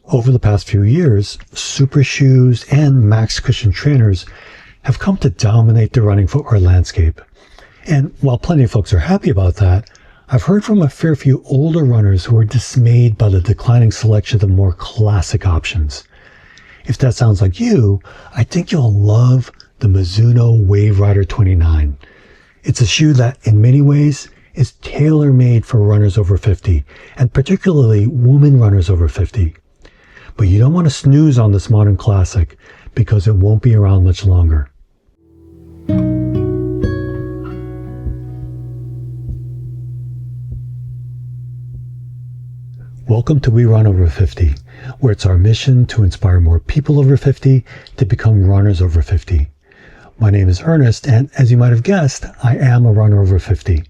Over the past few years, super shoes and max cushion trainers have come to dominate the running footwear landscape. And while plenty of folks are happy about that, I've heard from a fair few older runners who are dismayed by the declining selection of more classic options. If that sounds like you, I think you'll love the Mizuno Wave Rider 29. It's a shoe that, in many ways, is tailor-made for runners over 50, and particularly women runners over 50. But you don't want to snooze on this modern classic because it won't be around much longer. Welcome to We Run Over 50, where it's our mission to inspire more people over 50 to become runners over 50. My name is Ernest, and as you might have guessed, I am a runner over 50.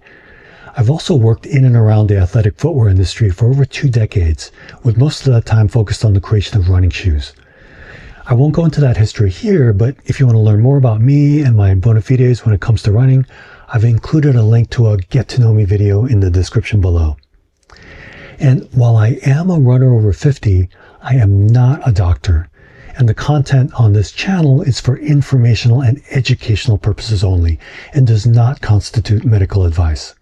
I've also worked in and around the athletic footwear industry for over 2 decades, with most of that time focused on the creation of running shoes. I won't go into that history here, but if you want to learn more about me and my bona fides when it comes to running, I've included a link to a Get to Know Me video in the description below. And while I am a runner over 50, I am not a doctor, and the content on this channel is for informational and educational purposes only, and does not constitute medical advice.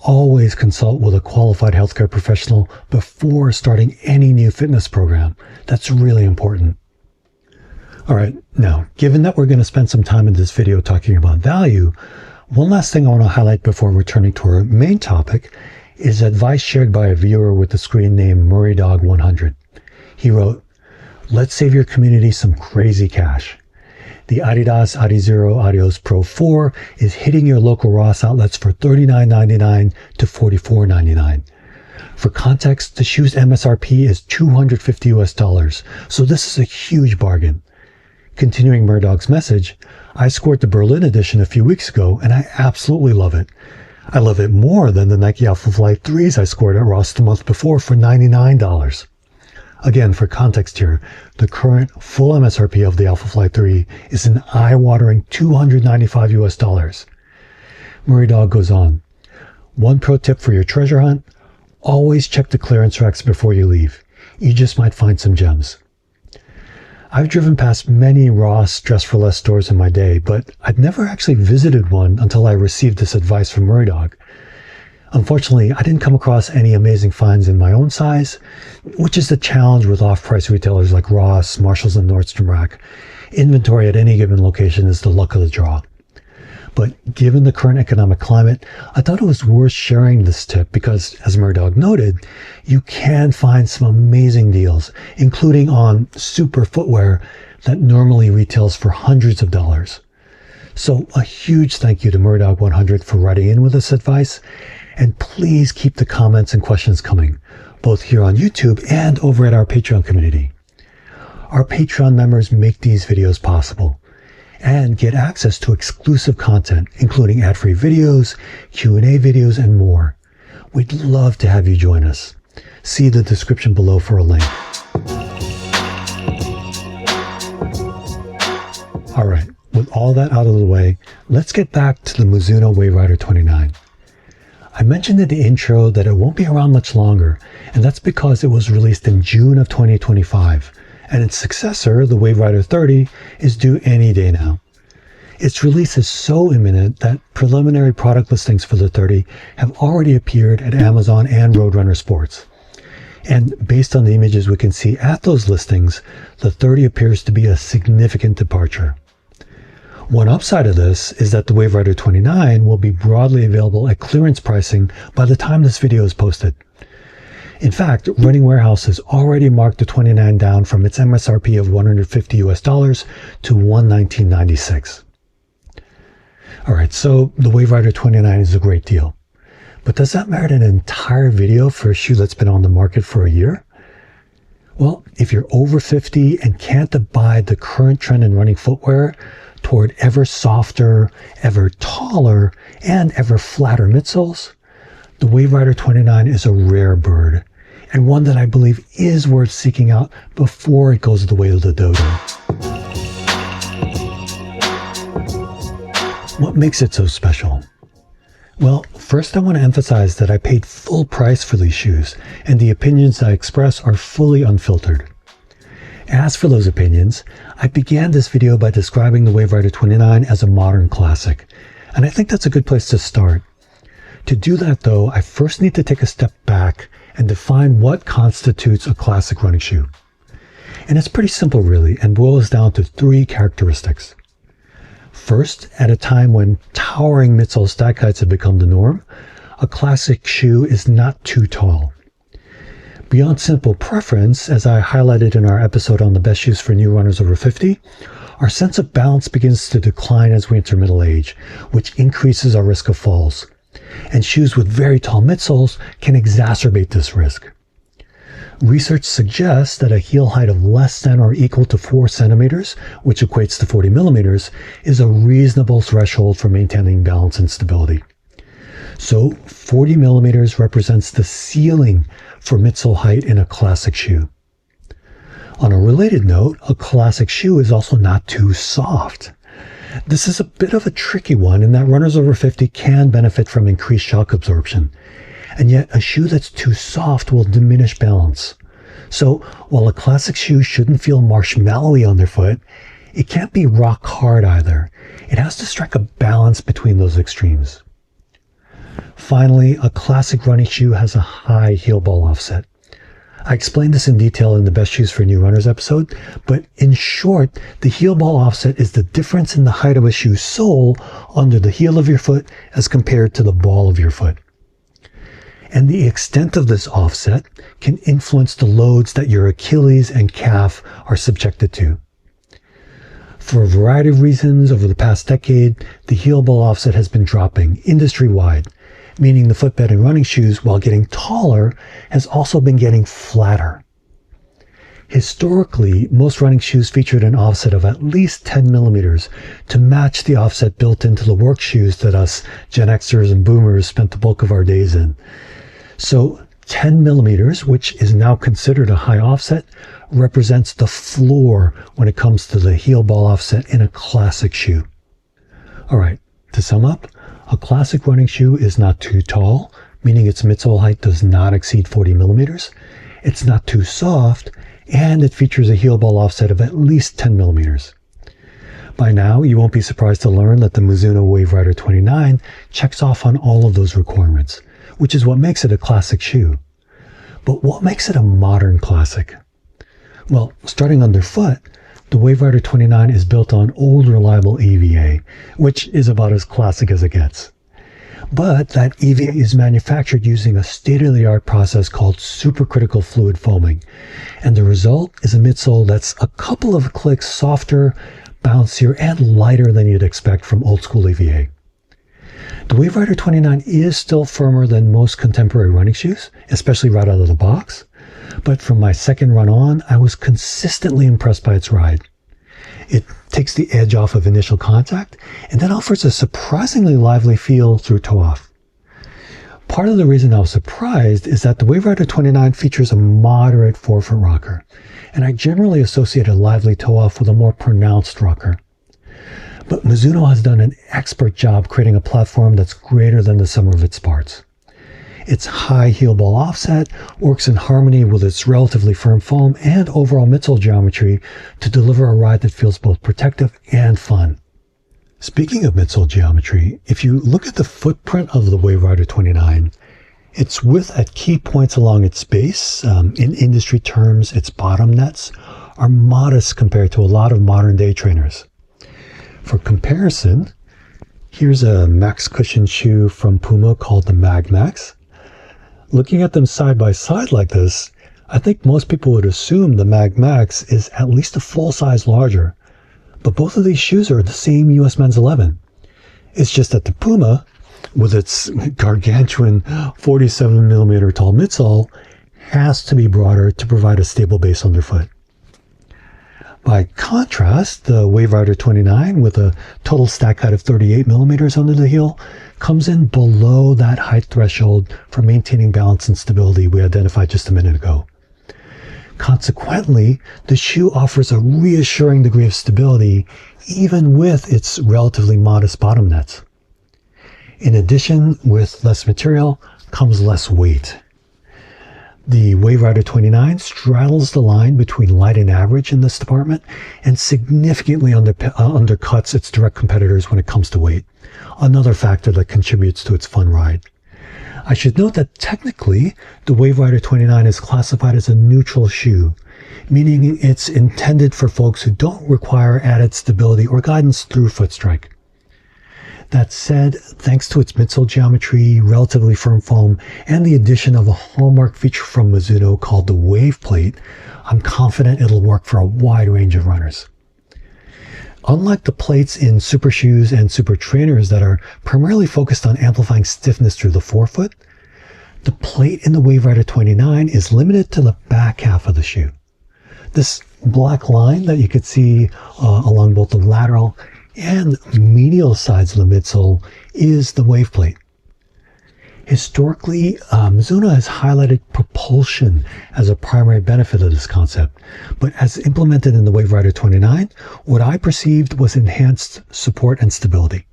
Always consult with a qualified healthcare professional before starting any new fitness program. That's really important. All right, now, given that we're going to spend some time in this video talking about value, one last thing I want to highlight before returning to our main topic is advice shared by a viewer with the screen name MurrayDog100. He wrote, "Let's save your community some crazy cash. The Adidas Adizero Adios Pro 4 is hitting your local Ross outlets for $39.99 to $44.99. For context, the shoe's MSRP is $250 US, so this is a huge bargain." Continuing Murdog's message, I scored the Berlin edition a few weeks ago, and I absolutely love it. I love it more than the Nike Alpha Flight 3s I scored at Ross the month before for $99. Again, for context here, the current full MSRP of the Alpha Flight 3 is an eye-watering $295 US. Murray Dog goes on, "One pro tip for your treasure hunt, always check the clearance racks before you leave. You just might find some gems." I've driven past many Ross Dress for Less stores in my day, but I'd never actually visited one until I received this advice from Murray Dog. Unfortunately, I didn't come across any amazing finds in my own size, which is the challenge with off-price retailers like Ross, Marshalls, and Nordstrom Rack. Inventory at any given location is the luck of the draw. But given the current economic climate, I thought it was worth sharing this tip because, as Murdog noted, you can find some amazing deals, including on super footwear that normally retails for hundreds of dollars. So a huge thank you to Murdog100 for writing in with this advice. And please keep the comments and questions coming, both here on YouTube and over at our Patreon community. Our Patreon members make these videos possible and get access to exclusive content, including ad-free videos, Q&A videos, and more. We'd love to have you join us. See the description below for a link. All right, with all that out of the way, let's get back to the Mizuno Wave Rider 29. I mentioned in the intro that it won't be around much longer, and that's because it was released in June of 2025, and its successor, the Wave Rider 30, is due any day now. Its release is so imminent that preliminary product listings for the 30 have already appeared at Amazon and Roadrunner Sports. And based on the images we can see at those listings, the 30 appears to be a significant departure. One upside of this is that the Wave Rider 29 will be broadly available at clearance pricing by the time this video is posted. In fact, Running Warehouse has already marked the 29 down from its MSRP of $150 US to $119.96. All right, so the Wave Rider 29 is a great deal. But does that merit an entire video for a shoe that's been on the market for a year? Well, if you're over 50 and can't abide the current trend in running footwear toward ever softer, ever taller, and ever flatter midsoles, the Wave Rider 29 is a rare bird, and one that I believe is worth seeking out before it goes the way of the dodo. What makes it so special? Well, first I want to emphasize that I paid full price for these shoes, and the opinions I express are fully unfiltered. As for those opinions, I began this video by describing the Wave Rider 29 as a modern classic, and I think that's a good place to start. To do that though, I first need to take a step back and define what constitutes a classic running shoe. And it's pretty simple really, and boils down to 3 characteristics. First, at a time when towering midsole stack heights have become the norm, a classic shoe is not too tall. Beyond simple preference, as I highlighted in our episode on the best shoes for new runners over 50, our sense of balance begins to decline as we enter middle age, which increases our risk of falls. And shoes with very tall midsoles can exacerbate this risk. Research suggests that a heel height of less than or equal to 4 centimeters, which equates to 40 millimeters, is a reasonable threshold for maintaining balance and stability. So 40 millimeters represents the ceiling for midsole height in a classic shoe. On a related note, a classic shoe is also not too soft. This is a bit of a tricky one in that runners over 50 can benefit from increased shock absorption. And yet a shoe that's too soft will diminish balance. So while a classic shoe shouldn't feel marshmallowy on their foot, it can't be rock hard either. It has to strike a balance between those extremes. Finally, a classic running shoe has a high heel ball offset. I explained this in detail in the Best Shoes for New Runners episode, but in short, the heel ball offset is the difference in the height of a shoe's sole under the heel of your foot as compared to the ball of your foot. And the extent of this offset can influence the loads that your Achilles and calf are subjected to. For a variety of reasons over the past decade, the heel ball offset has been dropping industry-wide, meaning the footbed in running shoes, while getting taller, has also been getting flatter. Historically, most running shoes featured an offset of at least 10 millimeters to match the offset built into the work shoes that us Gen Xers and Boomers spent the bulk of our days in. So 10 millimeters, which is now considered a high offset, represents the floor when it comes to the heel ball offset in a classic shoe. All right, to sum up, a classic running shoe is not too tall, meaning its midsole height does not exceed 40 millimeters. It's not too soft, and it features a heel ball offset of at least 10 millimeters. By now, you won't be surprised to learn that the Mizuno Wave Rider 29 checks off on all of those requirements, which is what makes it a classic shoe. But what makes it a modern classic? Well, starting underfoot, the Wave Rider 29 is built on old reliable EVA, which is about as classic as it gets. But that EVA is manufactured using a state-of-the-art process called supercritical fluid foaming, and the result is a midsole that's a couple of clicks softer, bouncier, and lighter than you'd expect from old-school EVA. The Wave Rider 29 is still firmer than most contemporary running shoes, especially right out of the box. But from my second run on, I was consistently impressed by its ride. It takes the edge off of initial contact and then offers a surprisingly lively feel through toe-off. Part of the reason I was surprised is that the Wave Rider 29 features a moderate forefoot rocker, and I generally associate a lively toe-off with a more pronounced rocker. But Mizuno has done an expert job creating a platform that's greater than the sum of its parts. Its high heel ball offset works in harmony with its relatively firm foam and overall midsole geometry to deliver a ride that feels both protective and fun. Speaking of midsole geometry, if you look at the footprint of the Wave Rider 29, its width at key points along its base, in industry terms, its bottom nets, are modest compared to a lot of modern day trainers. For comparison, here's a max cushion shoe from Puma called the Mag Max. Looking at them side by side like this, I think most people would assume the Mag Max is at least a full size larger, but both of these shoes are the same US Men's 11. It's just that the Puma, with its gargantuan 47 millimeter tall midsole, has to be broader to provide a stable base underfoot. By contrast, the Wave Rider 29, with a total stack height of 38 millimeters under the heel, comes in below that height threshold for maintaining balance and stability we identified just a minute ago. Consequently, the shoe offers a reassuring degree of stability even with its relatively modest bottom nets. In addition, with less material comes less weight. The Wave Rider 29 straddles the line between light and average in this department and significantly undercuts its direct competitors when it comes to weight, another factor that contributes to its fun ride. I should note that technically, the Wave Rider 29 is classified as a neutral shoe, meaning it's intended for folks who don't require added stability or guidance through foot strike. That said, thanks to its midsole geometry, relatively firm foam, and the addition of a hallmark feature from Mizuno called the Wave Plate, I'm confident it'll work for a wide range of runners. Unlike the plates in super shoes and super trainers that are primarily focused on amplifying stiffness through the forefoot, the plate in the Wave Rider 29 is limited to the back half of the shoe. This black line that you could see along both the lateral and medial sides of the midsole is the Wave Plate. Historically, Mizuno has highlighted propulsion as a primary benefit of this concept, but as implemented in the Wave Rider 29, what I perceived was enhanced support and stability.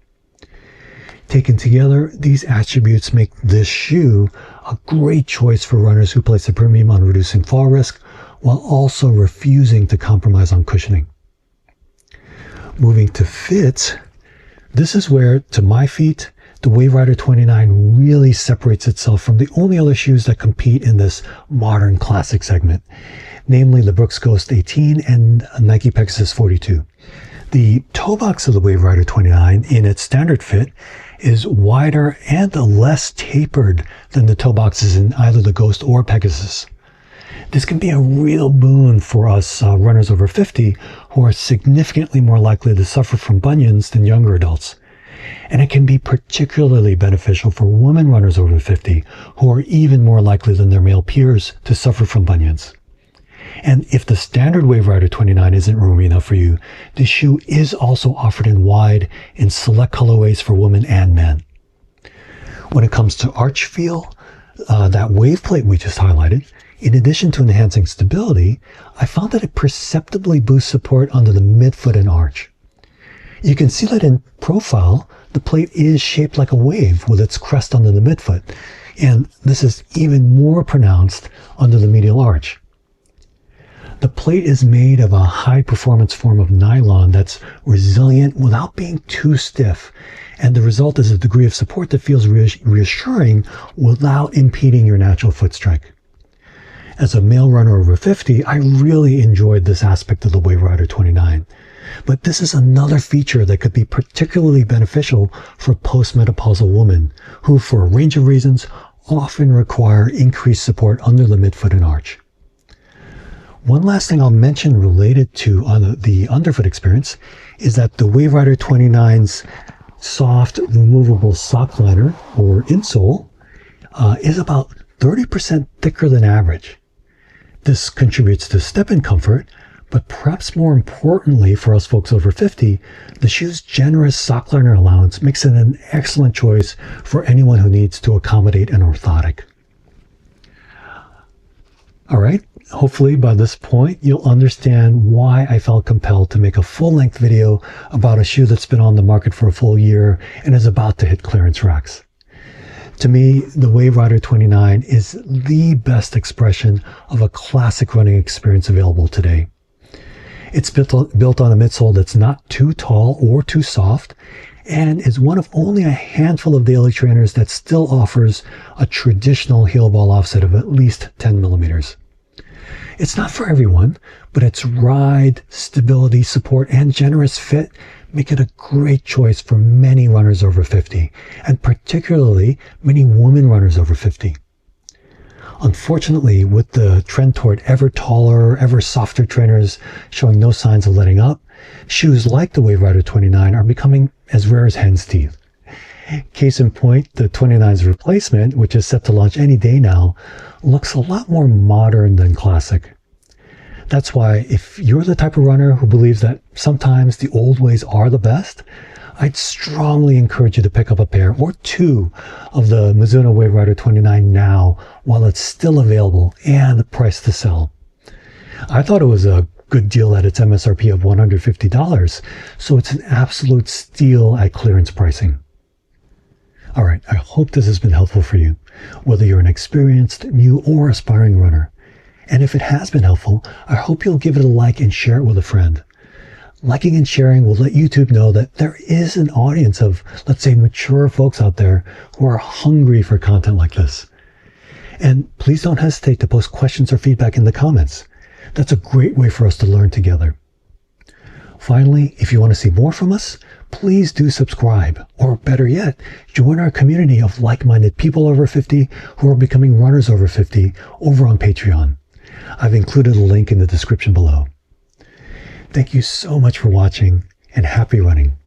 Taken together, these attributes make this shoe a great choice for runners who place a premium on reducing fall risk while also refusing to compromise on cushioning. Moving to fit, this is where, to my feet, the Wave Rider 29 really separates itself from the only other shoes that compete in this modern classic segment, namely the Brooks Ghost 18 and Nike Pegasus 42. The toe box of the Wave Rider 29 in its standard fit is wider and less tapered than the toe boxes in either the Ghost or Pegasus. This can be a real boon for us runners over 50 who are significantly more likely to suffer from bunions than younger adults. And it can be particularly beneficial for women runners over 50 who are even more likely than their male peers to suffer from bunions. And if the standard Wave Rider 29 isn't roomy enough for you, the shoe is also offered in wide in select colorways for women and men. When it comes to arch feel, that Wave Plate we just highlighted, in addition to enhancing stability, I found that it perceptibly boosts support under the midfoot and arch. You can see that in profile, the plate is shaped like a wave with its crest under the midfoot, and this is even more pronounced under the medial arch. The plate is made of a high-performance form of nylon that's resilient without being too stiff, and the result is a degree of support that feels reassuring without impeding your natural foot strike. As a male runner over 50, I really enjoyed this aspect of the Wave Rider 29. But this is another feature that could be particularly beneficial for postmenopausal women who, for a range of reasons, often require increased support under the midfoot and arch. One last thing I'll mention related to the underfoot experience is that the Wave Rider 29's soft, removable sock liner, or insole, is about 30% thicker than average. This contributes to step-in comfort, but perhaps more importantly for us folks over 50, the shoe's generous sock liner allowance makes it an excellent choice for anyone who needs to accommodate an orthotic. All right, hopefully by this point, you'll understand why I felt compelled to make a full-length video about a shoe that's been on the market for a full year and is about to hit clearance racks. To me, the Wave Rider 29 is the best expression of a classic running experience available today. It's built on a midsole that's not too tall or too soft, and is one of only a handful of daily trainers that still offers a traditional heel ball offset of at least 10 millimeters. It's not for everyone, but its ride, stability, support, and generous fit make it a great choice for many runners over 50, and particularly many women runners over 50. Unfortunately, with the trend toward ever taller, ever softer trainers showing no signs of letting up, shoes like the Wave Rider 29 are becoming as rare as hen's teeth. Case in point, the 29's replacement, which is set to launch any day now, looks a lot more modern than classic. That's why if you're the type of runner who believes that sometimes the old ways are the best, I'd strongly encourage you to pick up a pair or two of the Mizuno Wave Rider 29 now while it's still available and priced to sell. I thought it was a good deal at its MSRP of $150, so it's an absolute steal at clearance pricing. All right, I hope this has been helpful for you, whether you're an experienced, new, or aspiring runner. And if it has been helpful, I hope you'll give it a like and share it with a friend. Liking and sharing will let YouTube know that there is an audience of, let's say, mature folks out there who are hungry for content like this. And please don't hesitate to post questions or feedback in the comments. That's a great way for us to learn together. Finally, if you want to see more from us, please do subscribe, or better yet, join our community of like-minded people over 50 who are becoming runners over 50 over on Patreon. I've included a link in the description below. Thank you so much for watching, and happy running.